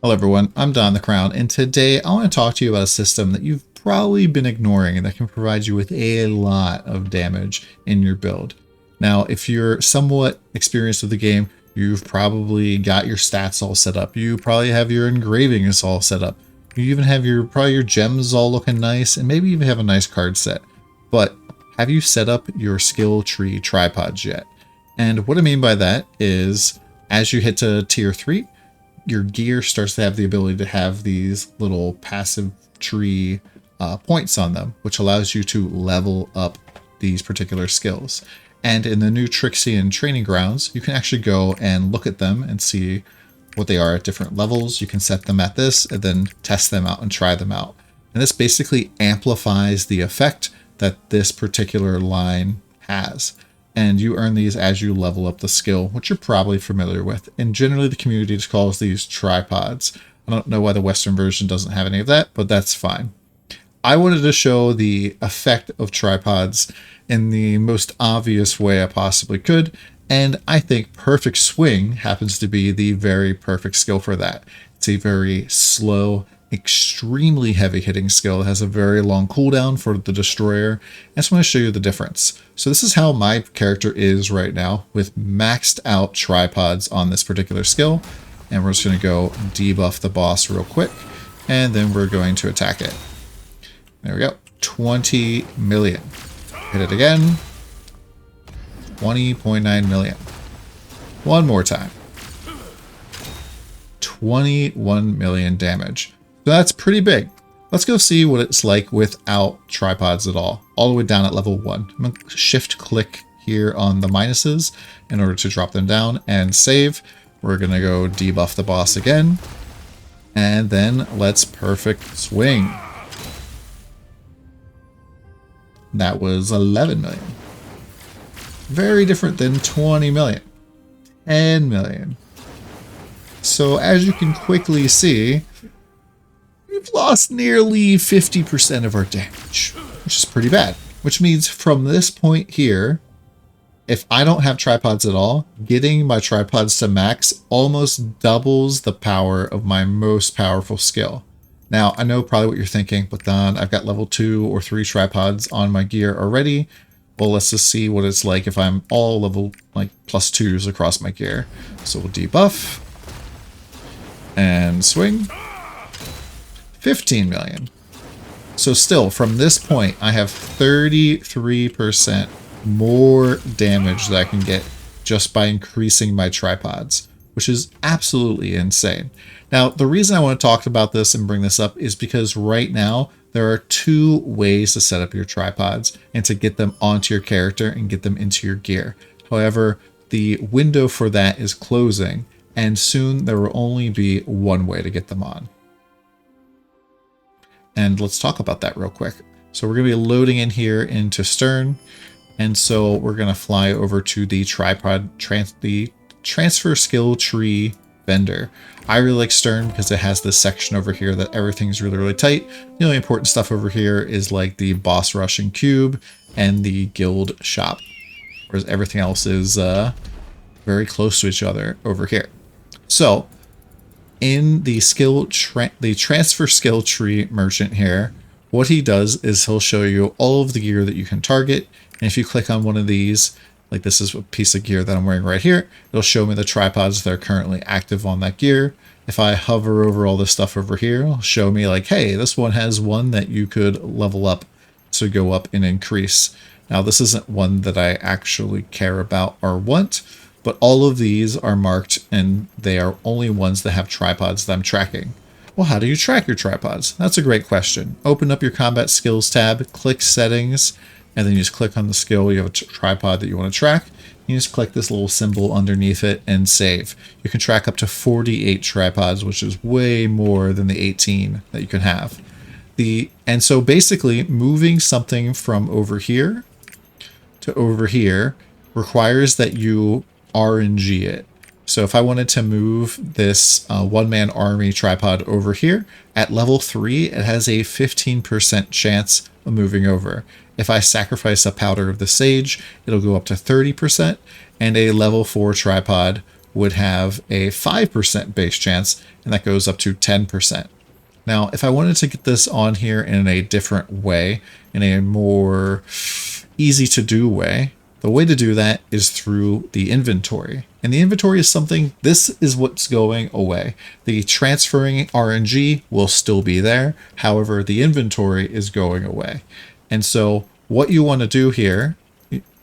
Hello everyone, I'm DonTheCrown, and today I want to talk to you about a system that you've probably been ignoring and that can provide you with a lot of damage in your build. Now, if you're somewhat experienced with the game, you've probably got your stats all set up. You probably have your engravings all set up. You even have probably your gems all looking nice, and maybe even have a nice card set. But have you set up your skill tree tripods yet? And what I mean by that is, as you hit to tier 3, your gear starts to have the ability to have these little passive tree points on them, which allows you to level up these particular skills. And in the new Trixian training grounds, you can actually go and look at them and see what they are at different levels. You can set them at this and then test them out and try them out. And this basically amplifies the effect that this particular line has. And you earn these as you level up the skill, which you're probably familiar with. And generally the community just calls these tripods. I don't know why the Western version doesn't have any of that, but that's fine. I wanted to show the effect of tripods in the most obvious way I possibly could, and I think Perfect Swing happens to be the very perfect skill for that. It's a very slow, extremely heavy hitting skill. It has a very long cooldown for the destroyer. I just want to show you the difference. So this is how my character is right now with maxed out tripods on this particular skill. And we're just going to go debuff the boss real quick. And then we're going to attack it. There we go. 20 million. Hit it again. 20.9 million. One more time. 21 million damage. So that's pretty big. Let's go see what it's like without tripods at all the way down at level 1. I'm going to shift click here on the minuses in order to drop them down and save. We're going to go debuff the boss again. And then let's perfect swing. That was 11 million. Very different than 20 million. 10 million. So as you can quickly see, we've lost nearly 50% of our damage, which is pretty bad. Which means from this point here, if I don't have tripods at all, getting my tripods to max almost doubles the power of my most powerful skill. Now, I know probably what you're thinking, but then I've got level 2 or 3 tripods on my gear already. Well, let's just see what it's like if I'm all level like +2s across my gear. So we'll debuff and swing. 15 million. So still, from this point, I have 33% more damage that I can get just by increasing my tripods, which is absolutely insane. Now, the reason I want to talk about this and bring this up is because right now, there are 2 ways to set up your tripods and to get them onto your character and get them into your gear. However, the window for that is closing, and soon there will only be one way to get them on. And let's talk about that real quick. So we're going to be loading in here into Stern. And so we're going to fly over to the transfer skill tree vendor. I really like Stern because it has this section over here that everything's really, really tight. The only important stuff over here is like the boss rush and cube and the guild shop, whereas everything else is very close to each other over here. So in the transfer skill tree merchant here, what he does is he'll show you all of the gear that you can target. And if you click on one of these, like this is a piece of gear that I'm wearing right here, it'll show me the tripods that are currently active on that gear. If I hover over all this stuff over here, it'll show me like, hey, this one has one that you could level up to go up and increase. Now, this isn't one that I actually care about or want, but all of these are marked and they are only ones that have tripods that I'm tracking. Well, how do you track your tripods? That's a great question. Open up your combat skills tab, click settings, and then you just click on the skill. You have a tripod that you want to track. You just click this little symbol underneath it and save. You can track up to 48 tripods, which is way more than the 18 that you can have. And so basically moving something from over here to over here requires that you RNG it. So if I wanted to move this one-man army tripod over here, at level 3, it has a 15% chance of moving over. If I sacrifice a powder of the sage, it'll go up to 30%, and a level 4 tripod would have a 5% base chance, and that goes up to 10%. Now, if I wanted to get this on here in a different way, in a more easy to do way, the way to do that is through the inventory. And the inventory is something, this is what's going away. The transferring RNG will still be there. However, the inventory is going away. And so what you want to do here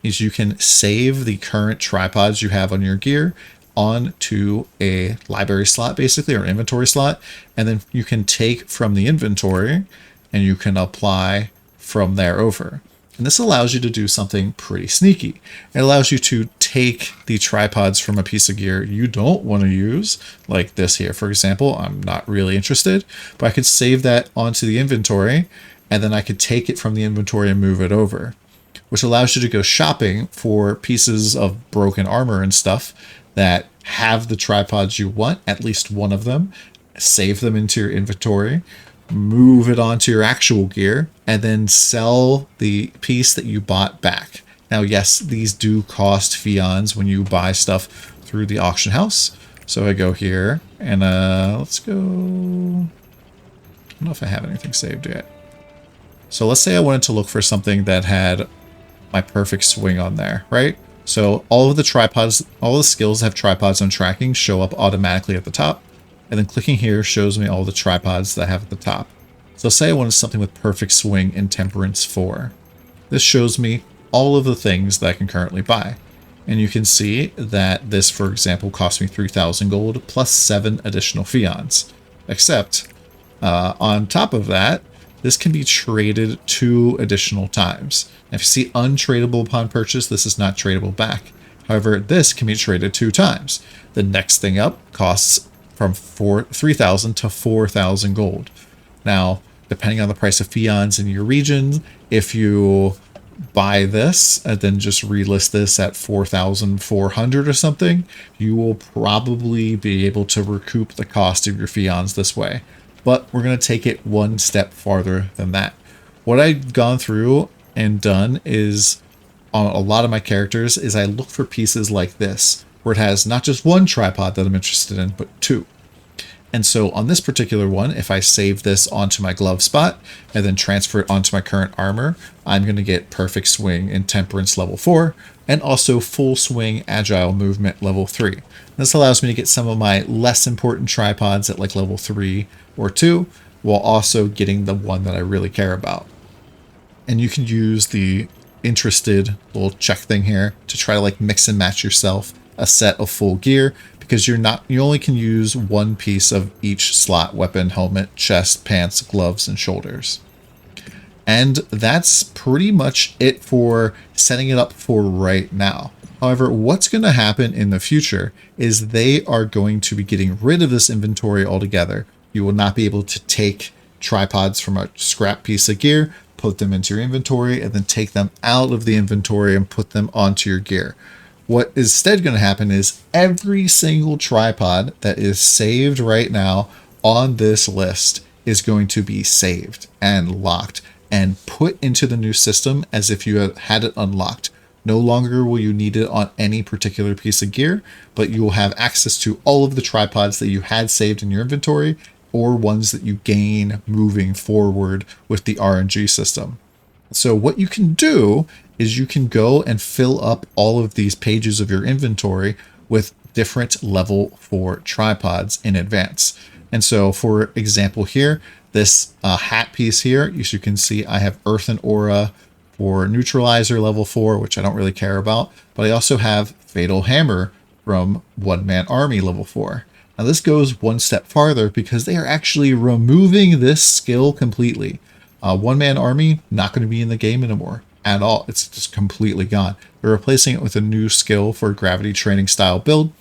is you can save the current tripods you have on your gear onto a library slot, basically, or inventory slot. And then you can take from the inventory and you can apply from there over. And this allows you to do something pretty sneaky. It allows you to take the tripods from a piece of gear you don't want to use, like this here, for example. I'm not really interested, but I could save that onto the inventory, and then I could take it from the inventory and move it over, which allows you to go shopping for pieces of broken armor and stuff that have the tripods you want, at least one of them, save them into your inventory, move it onto your actual gear, and then sell the piece that you bought back. Now, yes, these do cost fions when you buy stuff through the auction house. So I go here and let's go. I don't know if I have anything saved yet. So let's say I wanted to look for something that had my perfect swing on there, right? So all of the tripods, all the skills that have tripods on tracking show up automatically at the top. And then clicking here shows me all the tripods that I have at the top. So say I wanted something with perfect swing in Temperance 4. This shows me all of the things that I can currently buy. And you can see that this, for example, cost me 3,000 gold plus 7 additional fions. Except on top of that, this can be traded 2 additional times. Now, if you see untradeable upon purchase, this is not tradable back. However, this can be traded 2 times. The next thing up costs from 3,000 to 4,000 gold. Now, depending on the price of fions in your region, if you buy this and then just relist this at 4,400 or something, you will probably be able to recoup the cost of your fions this way. But we're going to take it one step farther than that. What I've gone through and done is, on a lot of my characters, is I look for pieces like this, where it has not just one tripod that I'm interested in, but 2. And so on this particular one, if I save this onto my glove spot and then transfer it onto my current armor, I'm going to get perfect swing in Temperance level 4 and also full swing agile movement level 3. This allows me to get some of my less important tripods at like level 3 or 2, while also getting the one that I really care about. And you can use the interested little check thing here to try to like mix and match yourself a set of full gear, because you only can use one piece of each slot: weapon, helmet, chest, pants, gloves, and shoulders. And that's pretty much it for setting it up for right now. However, what's going to happen in the future is they are going to be getting rid of this inventory altogether. You will not be able to take tripods from a scrap piece of gear, put them into your inventory, and then take them out of the inventory and put them onto your gear. What is instead going to happen is every single tripod that is saved right now on this list is going to be saved and locked and put into the new system as if you had it unlocked. No longer will you need it on any particular piece of gear, but you will have access to all of the tripods that you had saved in your inventory, or ones that you gain moving forward with the RNG system. So what you can do is you can go and fill up all of these pages of your inventory with different level 4 tripods in advance. And so, for example here, this hat piece here, as you can see, I have Earthen Aura for Neutralizer level 4, which I don't really care about, but I also have Fatal Hammer from One Man Army level 4. Now this goes one step farther because they are actually removing this skill completely. One Man Army, not going to be in the game anymore at all. It's just completely gone. They're replacing it with a new skill for gravity training style build.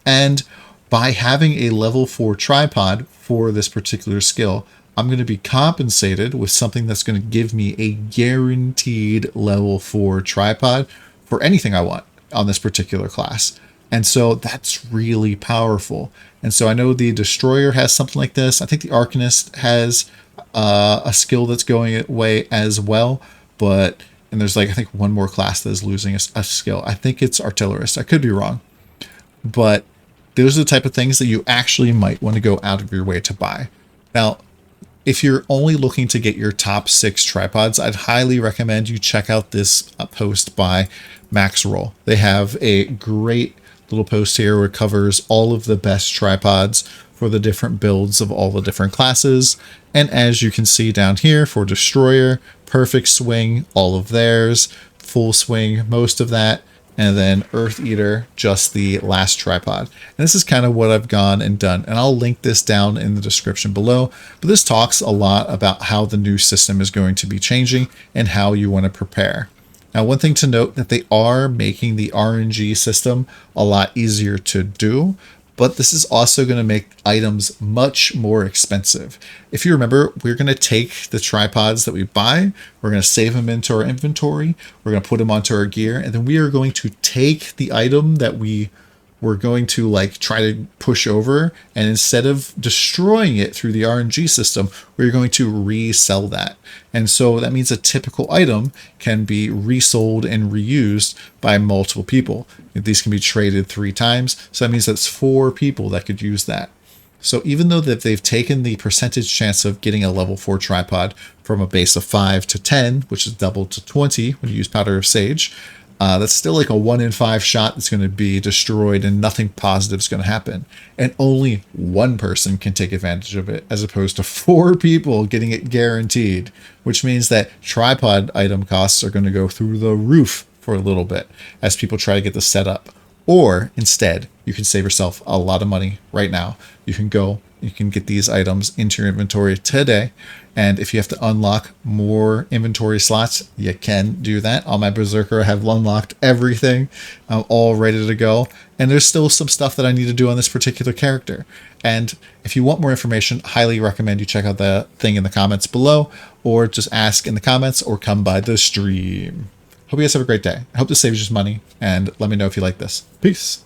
And by having a level 4 tripod for this particular skill, I'm going to be compensated with something that's going to give me a guaranteed level 4 tripod for anything I want on this particular class. And so that's really powerful. And so I know the Destroyer has something like this. I think the Arcanist has a skill that's going away as well. And there's like, I think one more class that is losing a skill. I think it's Artillerist. I could be wrong. But those are the type of things that you actually might want to go out of your way to buy. Now, if you're only looking to get your top 6 tripods, I'd highly recommend you check out this post by Maxroll. They have a great little post here where it covers all of the best tripods for the different builds of all the different classes. And as you can see down here for Destroyer, Perfect Swing, all of theirs, Full Swing, most of that, and then Earth Eater, just the last tripod. And this is kind of what I've gone and done. And I'll link this down in the description below. But this talks a lot about how the new system is going to be changing and how you want to prepare. Now, one thing to note that they are making the RNG system a lot easier to do, but this is also going to make items much more expensive. If you remember, we're going to take the tripods that we buy, we're going to save them into our inventory, we're going to put them onto our gear, and then we are going to take the item that we're going to like try to push over, and instead of destroying it through the RNG system, we're going to resell that. And so that means a typical item can be resold and reused by multiple people. These can be traded 3 times. So that means that's 4 people that could use that. So even though that they've taken the percentage chance of getting a level 4 tripod from a base of 5 to 10, which is doubled to 20 when you use Powder of Sage, that's still like a 1 in 5 shot that's going to be destroyed and nothing positive is going to happen. And only 1 person can take advantage of it, as opposed to 4 people getting it guaranteed, which means that tripod item costs are going to go through the roof for a little bit as people try to get this set up. Or instead, you can save yourself a lot of money right now. You can get these items into your inventory today. And if you have to unlock more inventory slots, you can do that. On my Berserker, I have unlocked everything. I'm all ready to go. And there's still some stuff that I need to do on this particular character. And if you want more information, highly recommend you check out the thing in the comments below, or just ask in the comments or come by the stream. Hope you guys have a great day. I hope this saves you some money, and let me know if you like this. Peace.